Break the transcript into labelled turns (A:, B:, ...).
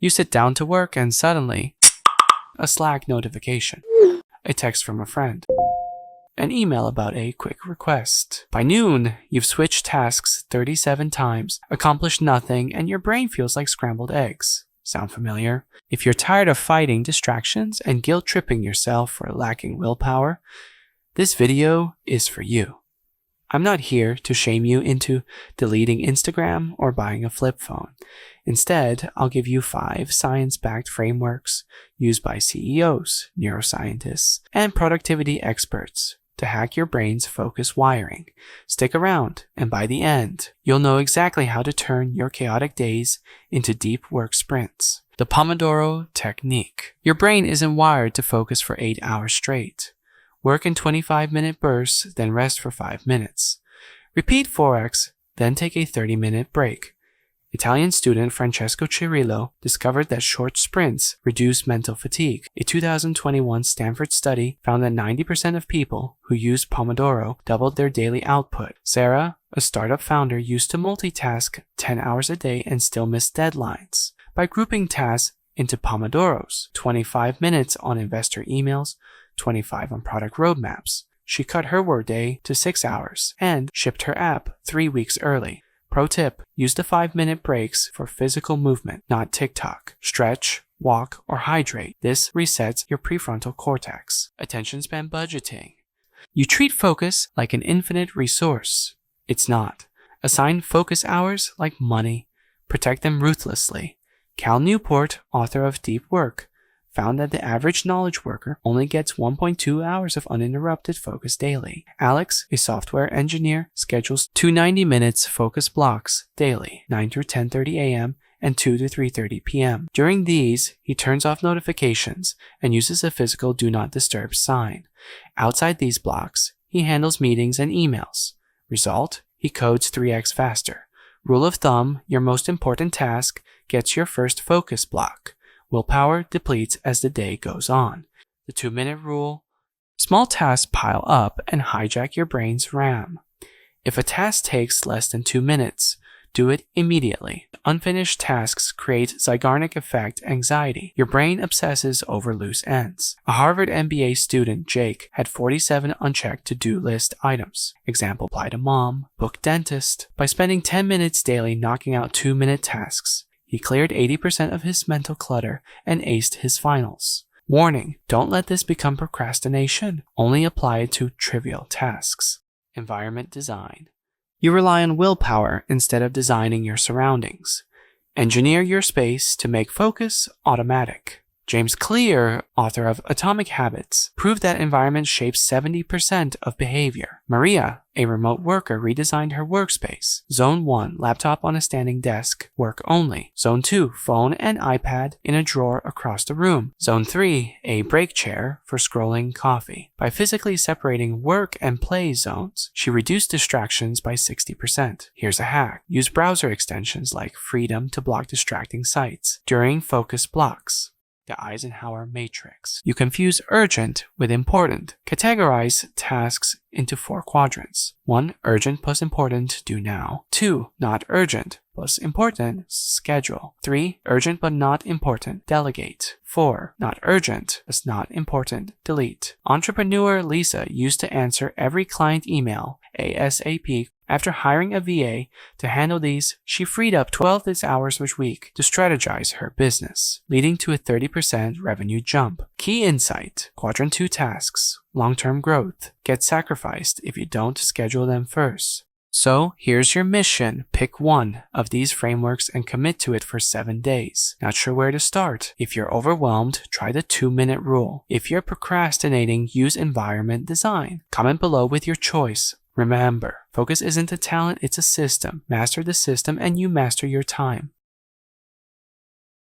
A: You sit down to work and suddenly, a Slack notification, a text from a friend, an email about a quick request. By noon, you've switched tasks 37 times, accomplished nothing, and your brain feels like scrambled eggs. Sound familiar? If you're tired of fighting distractions and guilt-tripping yourself for lacking willpower, this video is for you. I'm not here to shame you into deleting Instagram or buying a flip phone. Instead, I'll give you 5 science-backed frameworks used by CEOs, neuroscientists, and productivity experts to hack your brain's focus wiring. Stick around, and by the end, you'll know exactly how to turn your chaotic days into deep work sprints. The Pomodoro Technique. Your brain isn't wired to focus for 8 hours straight. Work in 25-minute bursts, then rest for 5 minutes. Repeat 4x, then take a 30-minute break. Italian student Francesco Cirillo discovered that short sprints reduce mental fatigue. A 2021 Stanford study found that 90% of people who used Pomodoro doubled their daily output. Sarah, a startup founder, used to multitask 10 hours a day and still miss deadlines. By grouping tasks into Pomodoros, 25 minutes on investor emails, 25 on product roadmaps, she cut her workday to 6 hours and shipped her app 3 weeks early. Pro tip, use the 5-minute breaks for physical movement, not TikTok. Stretch, walk, or hydrate. This resets your prefrontal cortex. Attention span budgeting. You treat focus like an infinite resource. It's not. Assign focus hours like money. Protect them ruthlessly. Cal Newport, author of Deep Work, found that the average knowledge worker only gets 1.2 hours of uninterrupted focus daily. Alex, a software engineer, schedules 2 90-minute focus blocks daily, 9 through 10:30 a.m. and 2 to 3:30 p.m. During these, he turns off notifications and uses a physical do not disturb sign. Outside these blocks, he handles meetings and emails. Result, he codes 3x faster. Rule of thumb, your most important task gets your first focus block. Willpower depletes as the day goes on. The 2-minute rule. Small tasks pile up and hijack your brain's RAM. If a task takes less than 2 minutes, do it immediately. Unfinished tasks create Zeigarnik effect anxiety. Your brain obsesses over loose ends. A Harvard MBA student, Jake, had 47 unchecked to-do list items. Example, apply to mom, book dentist. By spending 10 minutes daily knocking out 2-minute tasks, he cleared 80% of his mental clutter and aced his finals. Warning, don't let this become procrastination. Only apply it to trivial tasks. Environment design. You rely on willpower instead of designing your surroundings. Engineer your space to make focus automatic. James Clear, author of Atomic Habits, proved that environment shapes 70% of behavior. Maria, a remote worker, redesigned her workspace. Zone 1, laptop on a standing desk, work only. Zone 2, phone and iPad in a drawer across the room. Zone 3, a break chair for scrolling coffee. By physically separating work and play zones, she reduced distractions by 60%. Here's a hack. Use browser extensions like Freedom to block distracting sites during focus blocks. The Eisenhower Matrix. You confuse urgent with important. Categorize tasks into 4 quadrants. 1. Urgent plus important, do now. 2. Not urgent plus important, schedule. 3. Urgent but not important, delegate. 4. Not urgent plus not important, delete. Entrepreneur Lisa used to answer every client email ASAP. After hiring a VA to handle these, she freed up 12 hours each week to strategize her business, leading to a 30% revenue jump. Key insight: Quadrant 2 tasks, long-term growth, get sacrificed if you don't schedule them first. So here's your mission. Pick one of these frameworks and commit to it for 7 days. Not sure where to start? If you're overwhelmed, try the 2-minute rule. If you're procrastinating, use environment design. Comment below with your choice. Remember, focus isn't a talent, it's a system. Master the system and you master your time.